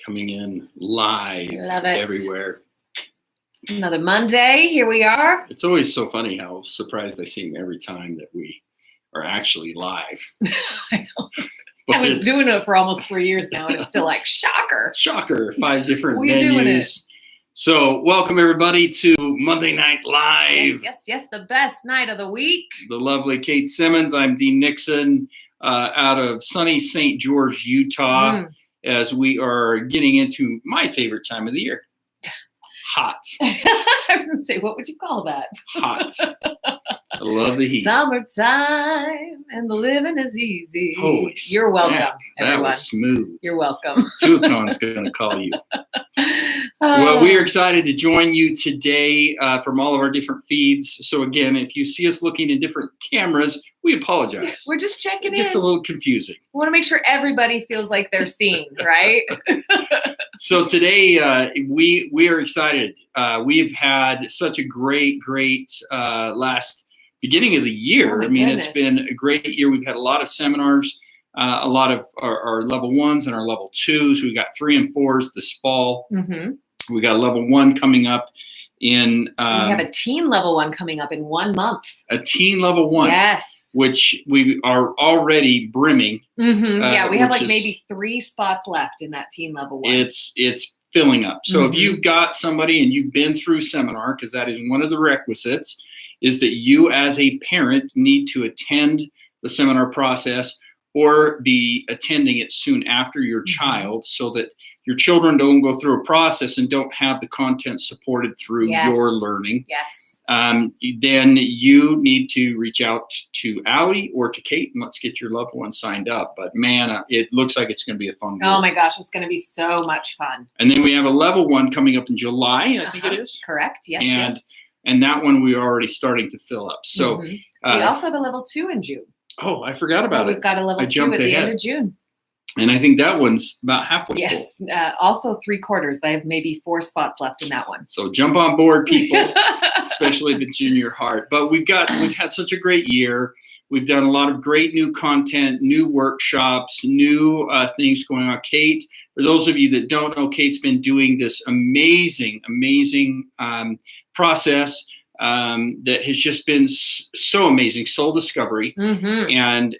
coming in live everywhere. Another Monday, here we are. It's always so funny how surprised I seem every time that we are actually live. I know. I've been doing it for almost 3 years now, and it's still like, shocker. Shocker, 5 different venues. So welcome everybody to Monday Night Live. Yes, the best night of the week. The lovely Kate Simmons. I'm Dean Nixon out of sunny St. George, Utah, as we are getting into my favorite time of the year. Hot. I was going to say, what would you call that? Hot. I love the heat. Summertime and the living is easy. Holy You're welcome, smack. everyone. That was smooth. You're welcome. Tuacon's going to call you. Well, we are excited to join you today from all of our different feeds. So again, if you see us looking in different cameras, we apologize. We're just checking in. It gets a little confusing. We want to make sure everybody feels like they're seen, right? So today we are excited. We've had such a great last beginning of the year. Oh, I mean, goodness. It's been a great year. We've had a lot of seminars, a lot of our level 1s and our level 2s. We got 3 and 4s this fall. Mm-hmm. We got level 1 coming up in. We have a teen level 1 coming up in 1 month. A teen level 1. Yes. Which we are already brimming. Mm-hmm. Yeah, we have like maybe 3 spots left in that teen level 1. It's filling up. So if you've got somebody and you've been through seminar, because that is one of the requisites, is that you as a parent need to attend the seminar process or be attending it soon after your child, so that your children don't go through a process and don't have the content supported through your learning. Yes. Then you need to reach out to Allie or to Kate and let's get your loved one signed up. But man, it looks like it's going to be a fun year. Oh my gosh, it's going to be so much fun. And then we have a level 1 coming up in July, I think it is. Correct. Yes. And that one we're already starting to fill up. So we also have a level 2 in June. Oh, I forgot about it. We've got a level 2 at the end of June. And I think that one's about halfway full. Yes, also 3/4. I have maybe 4 spots left in that one. So jump on board, people, especially if it's in your heart. But we've had such a great year. We've done a lot of great new content, new workshops, new things going on. Kate, for those of you that don't know, Kate's been doing this amazing process that has just been so amazing, soul discovery. And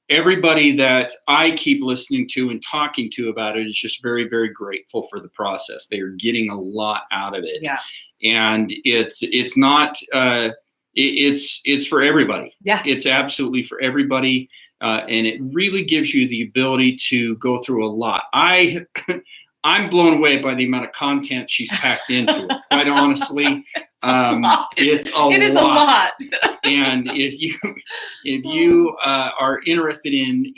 everybody that I keep listening to and talking to about it is just very, very grateful for the process. They are getting a lot out of it. Yeah. And it's not it's for everybody. Yeah. It's absolutely for everybody. And it really gives you the ability to go through a lot. I'm blown away by the amount of content she's packed into it. Quite honestly, it is a lot. And if you are interested in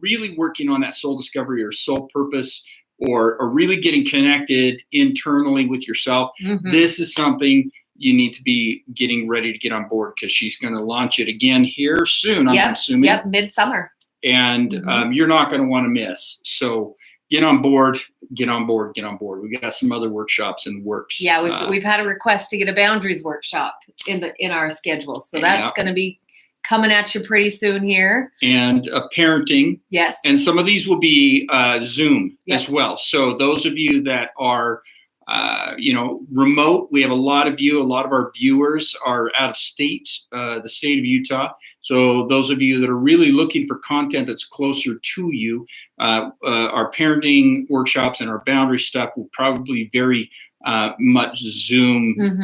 really working on that soul discovery or soul purpose, or really getting connected internally with yourself, this is something you need to be getting ready to get on board, because she's going to launch it again here soon. I'm assuming. Yep, midsummer. And you're not going to want to miss. So get on board. We got some other workshops in the works. Yeah, we've had a request to get a boundaries workshop in our schedule. So that's going to be coming at you pretty soon here. And parenting. Yes. And some of these will be Zoom as well. So those of you that are remote, we have a lot of our viewers are out of state, the state of Utah. So those of you that are really looking for content that's closer to you, our parenting workshops and our boundary stuff will probably be very much Zoom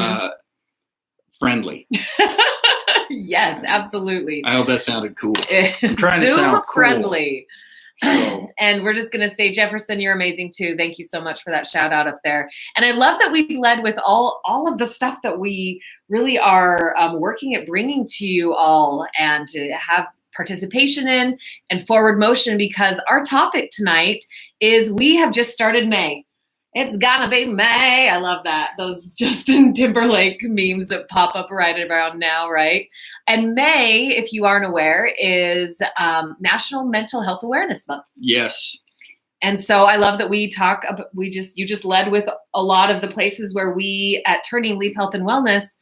friendly. Yes, absolutely. I hope that sounded cool. I'm trying to sound cool. Friendly. So. And we're just going to say, Jefferson, you're amazing too. Thank you so much for that shout out up there. And I love that we've led with all of the stuff that we really are working at bringing to you all, and to have participation in and forward motion, because our topic tonight is we have just started May. It's gonna be May. I love that. Those Justin Timberlake memes that pop up right around now, right? And May, if you aren't aware, is National Mental Health Awareness Month. Yes. And so I love that we talk about, you just led with a lot of the places where we at TurningLeaf Health and Wellness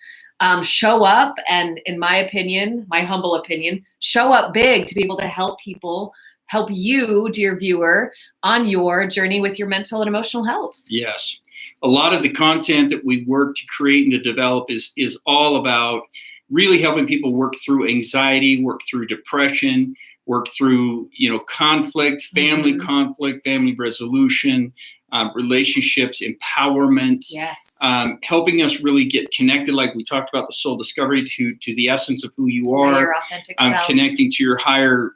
show up, and in my opinion, my humble opinion, show up big to be able to help people, help you, dear viewer, on your journey with your mental and emotional health. Yes. A lot of the content that we work to create and to develop is all about really helping people work through anxiety, work through depression, work through, conflict, family resolution, relationships, empowerment. Yes. Helping us really get connected, like we talked about the soul discovery, to the essence of who you are. Your authentic self. Connecting to your higher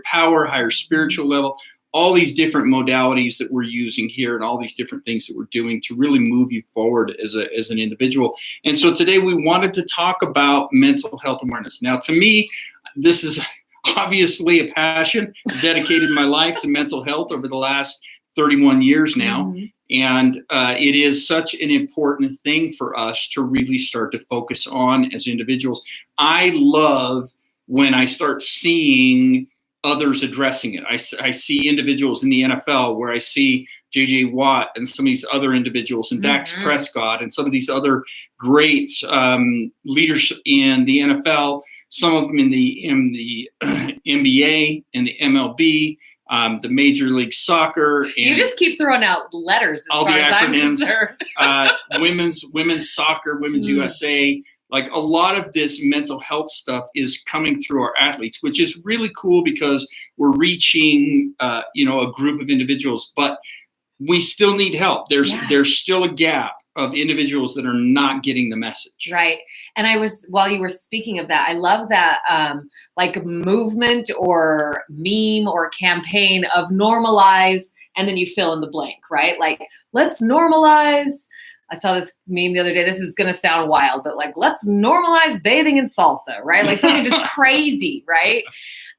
power, higher spiritual level. All these different modalities that we're using here and all these different things that we're doing to really move you forward as an individual. And so today we wanted to talk about mental health awareness. Now, to me, this is obviously a passion. I've dedicated my life to mental health over the last 31 years now. And it is such an important thing for us to really start to focus on as individuals. I love when I start seeing others addressing it. I see individuals in the NFL where I see J.J. Watt and some of these other individuals and Dax Prescott and some of these other great leaders in the NFL, some of them in the NBA and the MLB, the Major League Soccer. And you just keep throwing out letters as all far the as acronyms, I'm concerned. women's soccer, women's USA. Like a lot of this mental health stuff is coming through our athletes, which is really cool because we're reaching, a group of individuals, but we still need help. There's still a gap of individuals that are not getting the message. Right. And while you were speaking of that, I love that like movement or meme or campaign of normalize, and then you fill in the blank, right? Like, let's normalize. I saw this meme the other day. This is going to sound wild, but like, let's normalize bathing in salsa, right? Like something just crazy, right?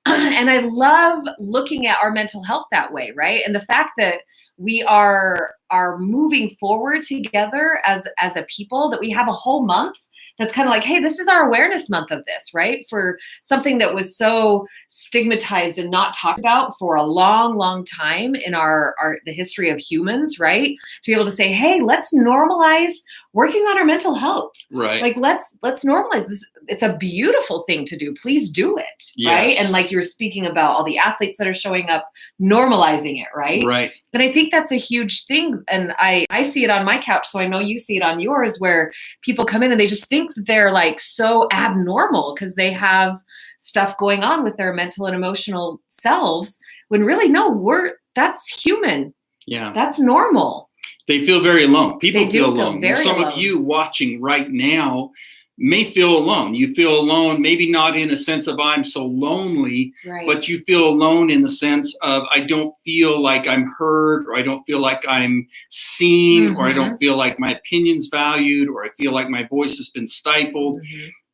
And I love looking at our mental health that way, right? And the fact that we are moving forward together as a people, that we have a whole month that's kind of like, hey, this is our awareness month of this, right? For something that was so stigmatized and not talked about for a long, long time in the history of humans, right? To be able to say, hey, let's normalize working on our mental health. Right. Like, let's normalize this. It's a beautiful thing to do. Please do it. Yes. Right. And like you were speaking about all the athletes that are showing up, normalizing it, right? Right. And I think that's a huge thing. And I see it on my couch, so I know you see it on yours, where people come in and they just think that they're like so abnormal because they have stuff going on with their mental and emotional selves, when really, no, that's human. Yeah. That's normal. They feel very alone. People feel alone. Some alone. Of you watching right now may feel alone. You feel alone, maybe not in a sense of I'm so lonely, right, but you feel alone in the sense of I don't feel like I'm heard, or I don't feel like I'm seen, or I don't feel like my opinion's valued, or I feel like my voice has been stifled.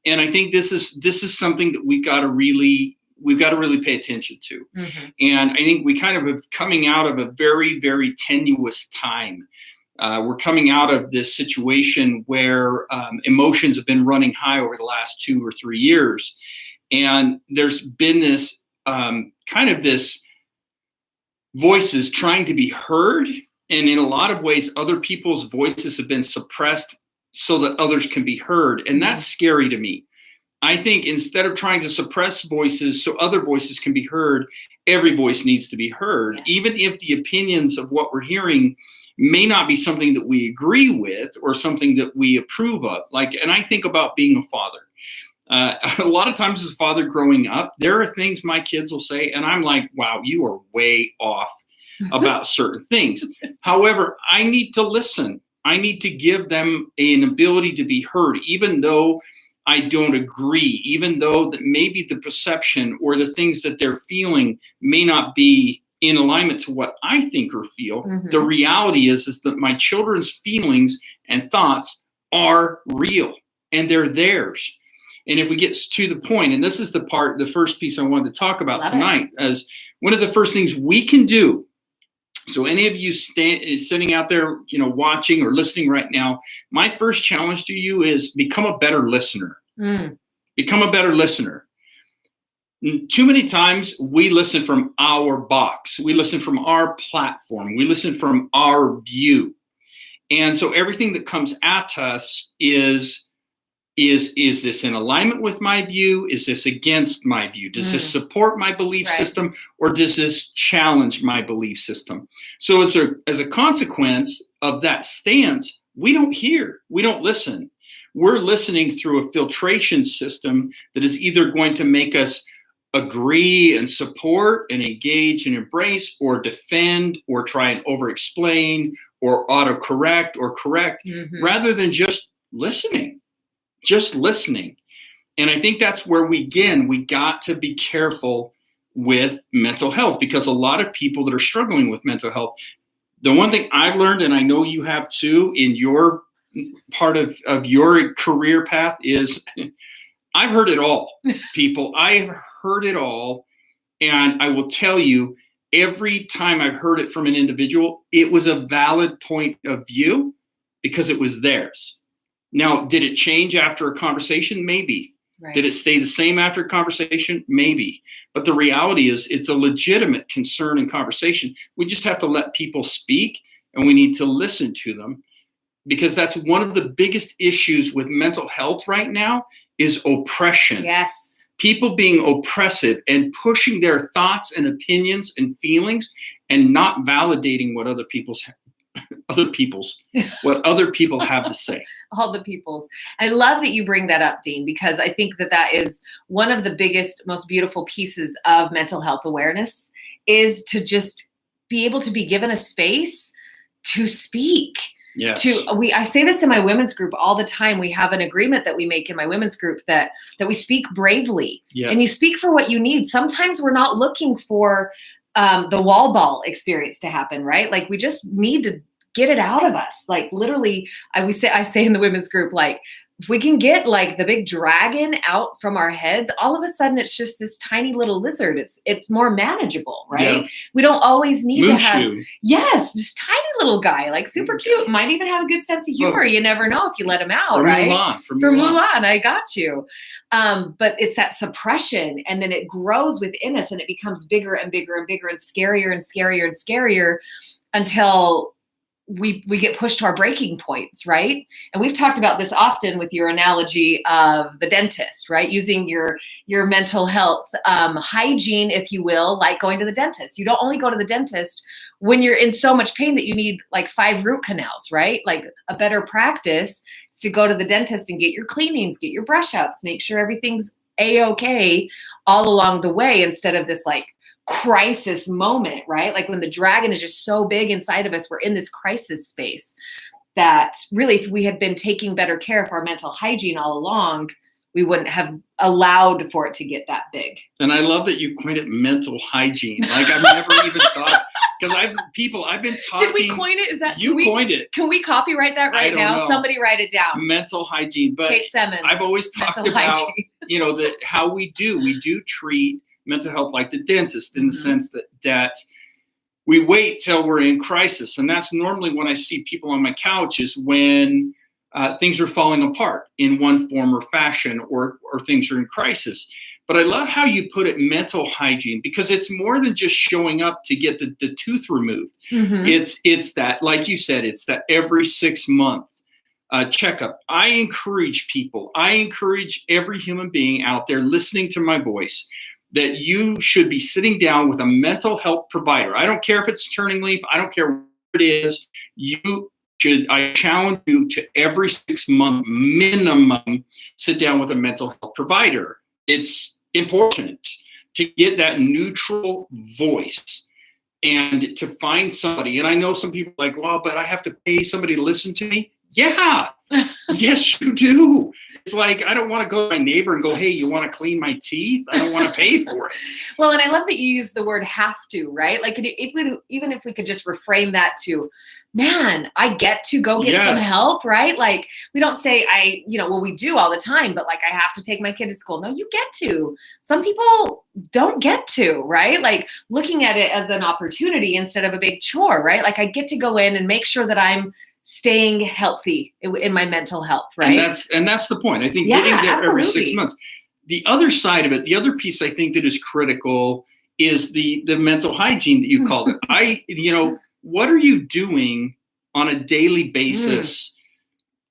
And I think this is something that we've got to really pay attention to. And I think we kind of are coming out of a very, very tenuous time. We're coming out of this situation where emotions have been running high over the last 2 or 3 years. And there's been this this voices trying to be heard. And in a lot of ways, other people's voices have been suppressed so that others can be heard. And that's scary to me. I think instead of trying to suppress voices so other voices can be heard, every voice needs to be heard, yes, even if the opinions of what we're hearing may not be something that we agree with or something that we approve of. And I think about being a father. A lot of times as a father growing up, there are things my kids will say, and I'm like, wow, you are way off about certain things. However, I need to listen. I need to give them an ability to be heard, even though I don't agree, even though that maybe the perception or the things that they're feeling may not be in alignment to what I think or feel. The reality is that my children's feelings and thoughts are real and they're theirs. And if we get to the point, and this is the first piece I wanted to talk about tonight, as one of the first things we can do. So any of you sitting out there, watching or listening right now, my first challenge to you is become a better listener. Become a better listener. Too many times we listen from our box. We listen from our platform. We listen from our view. And so everything that comes at us is is this in alignment with my view? Is this against my view? Does this support my belief system, or does this challenge my belief system? So as a consequence of that stance, we don't hear, we don't listen. We're listening through a filtration system that is either going to make us agree and support and engage and embrace, or defend, or try and over-explain, or autocorrect or correct, rather than just listening. Just listening. And I think that's where we got to be careful with mental health, because a lot of people that are struggling with mental health, the one thing I've learned, and I know you have too in your part of your career path, is I've heard it all, people. I've heard it all. And I will tell you, every time I've heard it from an individual, it was a valid point of view because it was theirs. Now, did it change after a conversation? Maybe. Right. Did it stay the same after a conversation? Maybe. But the reality is, it's a legitimate concern and conversation. We just have to let people speak, and we need to listen to them, because that's one of the biggest issues with mental health right now is oppression. Yes. People being oppressive and pushing their thoughts and opinions and feelings and not validating what other people have to say. All the peoples. I love that you bring that up, Dean, because I think that is one of the biggest, most beautiful pieces of mental health awareness, is to just be able to be given a space to speak. Yes. I say this in my women's group all the time. We have an agreement that we make in my women's group that we speak bravely, and you speak for what you need. Sometimes we're not looking for the wall ball experience to happen, right? Like, we just need to get it out of us. Like, literally, I say in the women's group, like, if we can get like the big dragon out from our heads, all of a sudden it's just this tiny little lizard. It's more manageable, right? Yeah. We don't always need to have, this tiny little guy, like super cute, might even have a good sense of humor. You never know if you let him out, right? For Mulan, I got you. But it's that suppression, and then it grows within us, and it becomes bigger and bigger and bigger and scarier and scarier and scarier until we get pushed to our breaking points, right? And we've talked about this often with your analogy of the dentist, right? Using your mental health hygiene, if you will, like going to the dentist. You don't only go to the dentist when you're in so much pain that you need like 5 root canals, right? Like, a better practice is to go to the dentist and get your cleanings, get your brush ups, make sure everything's A-okay all along the way, instead of this like crisis moment, right? Like, when the dragon is just so big inside of us, we're in this crisis space that really, if we had been taking better care of our mental hygiene all along, we wouldn't have allowed for it to get that big. And I love that you coined it mental hygiene. Like, I've never even thought, because I've been talking. Did we coin it? Is that you coined it? Can we copyright that right now? Know. Somebody write it down. Mental hygiene. But Kate Simmons, I've always talked about, how we do treat mental health like the dentist, in the sense that we wait till we're in crisis. And that's normally when I see people on my couch, is when things are falling apart in one form or fashion, or things are in crisis. But I love how you put it, mental hygiene, because it's more than just showing up to get the tooth removed. It's that, like you said, it's that every 6-month checkup. I encourage every human being out there listening to my voice, that you should be sitting down with a mental health provider. I don't care if it's TurningLeaf. I don't care what it is. I challenge you to every 6-month minimum sit down with a mental health provider. It's important to get that neutral voice and to find somebody. And I know some people are like, well, but I have to pay somebody to listen to me. Yeah. Yes, you do. It's like, I don't want to go to my neighbor and go, hey, you want to clean my teeth? I don't want to pay for it. Well, and I love that you use the word have to, right? Like, even if we could just reframe that to, man, I get to go get some help, right? Like, we don't say we do all the time, but like, I have to take my kid to school. No, you get to. Some people don't get to, right? Like, looking at it as an opportunity instead of a big chore, right? Like, I get to go in and make sure that I'm staying healthy in my mental health, right? And that's the point. I think getting there every 6 months. The other side of it, the other piece I think that is critical is the mental hygiene that you called it. What are you doing on a daily basis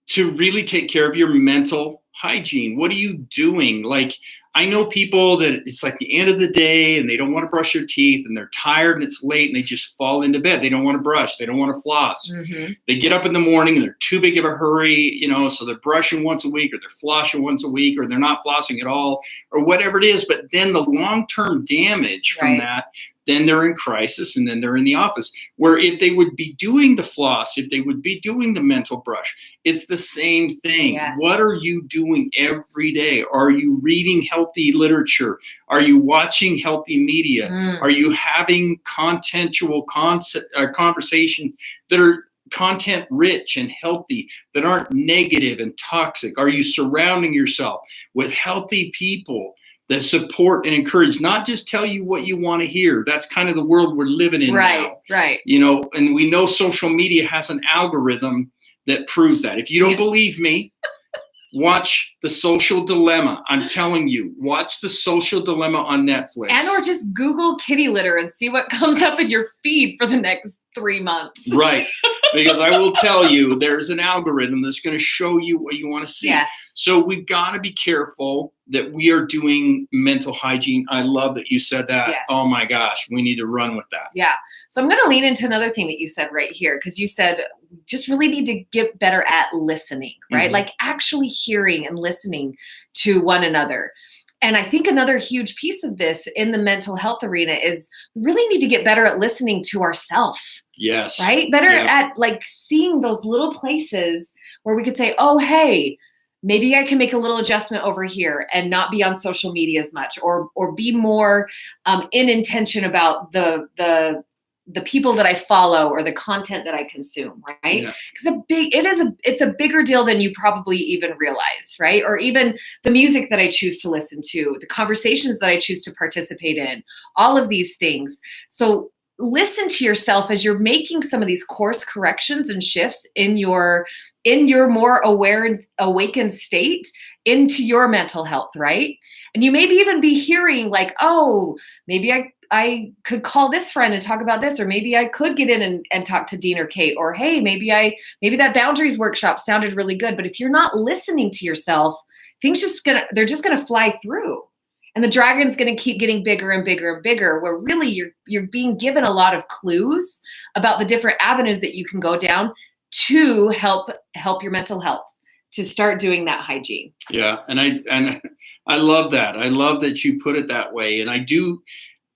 to really take care of your mental hygiene. What are you doing? Like, I know people that it's like the end of the day and they don't want to brush their teeth and they're tired and it's late and they just fall into bed. They don't want to brush. They don't want to floss. Mm-hmm. They get up in the morning and they're too big of a hurry, so they're brushing once a week or they're flossing once a week or they're not flossing at all or whatever it is. But then the long-term damage from that, then they're in crisis and then they're in the office. Where if they would be doing the floss, if they would be doing the mental brush, it's the same thing. Yes. What are you doing every day? Are you reading healthy literature? Are you watching healthy media? Are you having consensual conversation that are content rich and healthy, that aren't negative and toxic? Are you surrounding yourself with healthy people that support and encourage, not just tell you what you want to hear? That's kind of the world we're living in now. Right. And we know social media has an algorithm that proves that. If you don't believe me, watch The Social Dilemma. I'm telling you, watch The Social Dilemma on Netflix. And or just Google kitty litter and see what comes up in your feed for the next 3 months. Right. Because I will tell you, there's an algorithm that's going to show you what you want to see. Yes. So we've got to be careful that we are doing mental hygiene. I love that you said that. Yes. Oh my gosh, we need to run with that. Yeah. So I'm going to lean into another thing that you said right here, because you said just really need to get better at listening, right? Mm-hmm. Like actually hearing and listening to one another. And I think another huge piece of this in the mental health arena is we really need to get better at listening to ourselves. Yes. Right? Better at like seeing those little places where we could say, oh, hey, maybe I can make a little adjustment over here and not be on social media as much, or be more in intention about the people that I follow or the content that I consume, right? Because it's a bigger deal than you probably even realize, right? Or even the music that I choose to listen to, the conversations that I choose to participate in, all of these things. So listen to yourself as you're making some of these course corrections and shifts in your more aware and awakened state into your mental health, right? And you maybe even be hearing like, oh, maybe I could call this friend and talk about this, or maybe I could get in and talk to Dean or Kate, or hey, maybe that boundaries workshop sounded really good. But if you're not listening to yourself, they're just gonna fly through. And the dragon's going to keep getting bigger and bigger and bigger, where really you're being given a lot of clues about the different avenues that you can go down to help your mental health, to start doing that hygiene. Yeah. And I love that. I love that you put it that way. And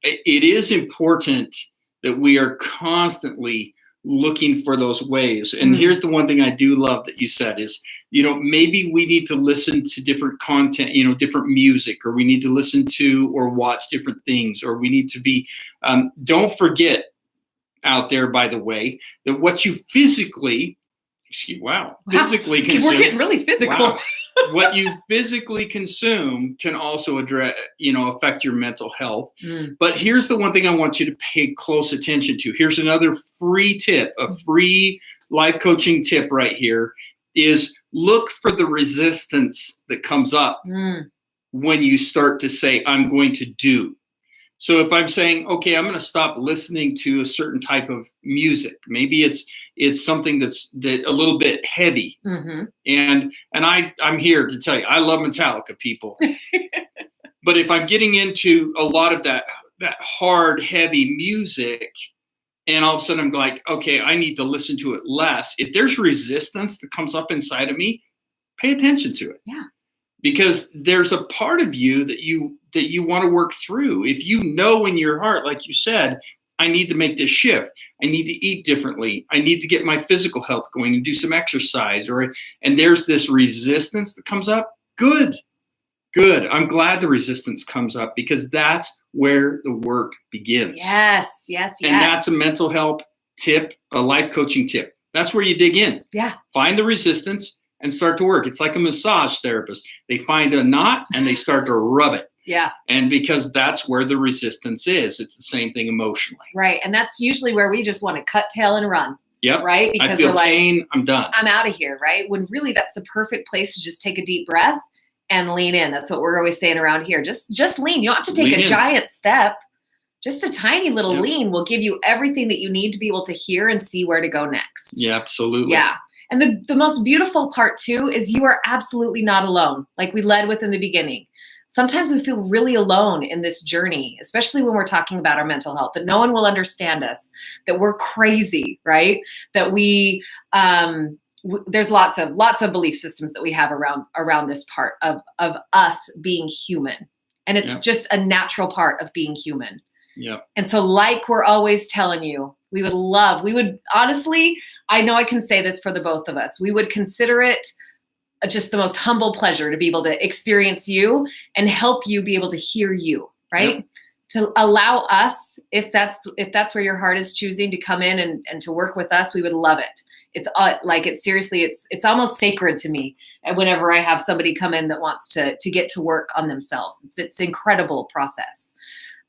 it is important that we are constantly looking for those ways. And here's the one thing I do love that you said is, maybe we need to listen to different content, different music, or we need to listen to or watch different things, or we need to be, don't forget out there, by the way, that what you physically consume. We're getting really physical. Wow. What you physically consume can also affect your mental health. But here's the one thing I want you to pay close attention to. Here's another free tip, a free life coaching tip right here, is look for the resistance that comes up when you start to say, I'm going to do. So if I'm saying, okay, I'm going to stop listening to a certain type of music, maybe it's something that's a little bit heavy. And I'm here to tell you, I love Metallica, people. But if I'm getting into a lot of that hard, heavy music, and all of a sudden I'm like, okay, I need to listen to it less. If there's resistance that comes up inside of me, pay attention to it. Yeah. Because there's a part of you that you want to work through. If you know in your heart, like you said, I need to make this shift. I need to eat differently. I need to get my physical health going and do some exercise. And there's this resistance that comes up. Good. I'm glad the resistance comes up, because that's where the work begins. Yes. And that's a mental health tip, a life coaching tip. That's where you dig in. Yeah. Find the resistance and start to work. It's like a massage therapist. They find a knot and they start to rub it. Yeah. And because that's where the resistance is. It's the same thing emotionally. Right. And that's usually where we just want to cut tail and run. Yep. Right? Because I feel we're like, pain, I'm done. I'm out of here, right? When really that's the perfect place to just take a deep breath and lean in. That's what we're always saying around here. Just lean. You don't have to take a giant step. Just a tiny little lean will give you everything that you need to be able to hear and see where to go next. Yeah, absolutely. Yeah. And the most beautiful part too is you are absolutely not alone. Like we led with in the beginning. Sometimes we feel really alone in this journey, especially when we're talking about our mental health, that no one will understand us, that we're crazy, right? That there's lots of belief systems that we have around this part of us being human. And it's just a natural part of being human. Yeah. And so like we're always telling you, we would honestly, I know I can say this for the both of us, we would consider it just the most humble pleasure to be able to experience you and help you be able to hear you, right? Yep. To allow us, if that's where your heart is choosing to come in and to work with us, we would love it. It's seriously, it's almost sacred to me. And whenever I have somebody come in that wants to get to work on themselves, it's an incredible process.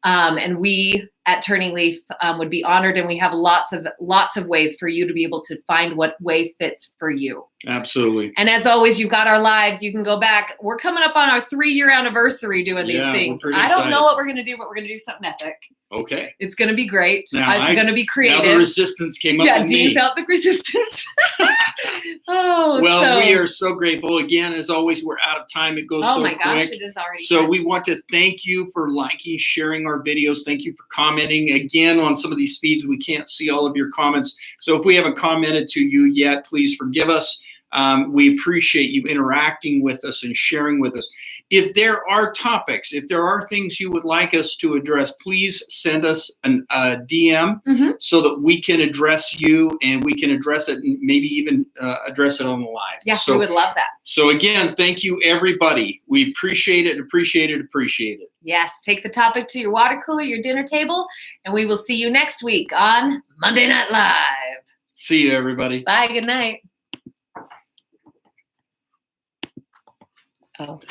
And we at Turning Leaf would be honored, and we have lots of ways for you to be able to find what way fits for you. Absolutely. And as always, you've got our lives. You can go back. We're coming up on our 3-year anniversary doing these things. I don't know what we're going to do, but we're going to do something epic. Okay. It's going to be great. Now, it's going to be creative. Now the resistance came up in me. Do you felt the resistance? We are so grateful. Again, as always, we're out of time. It goes so quick. Oh my gosh, it is already. So we want to thank you for liking, sharing our videos. Thank you for commenting. Again, on some of these feeds, we can't see all of your comments. So if we haven't commented to you yet, please forgive us. We appreciate you interacting with us and sharing with us. If there are topics, if there are things you would like us to address, please send us a DM so that we can address you and we can address it and maybe even address it on the live. Yeah, we would love that. So again, thank you, everybody. We appreciate it, appreciate it, appreciate it. Yes, take the topic to your water cooler, your dinner table, and we will see you next week on Monday Night Live. See you, everybody. Bye, good night. Oh, it's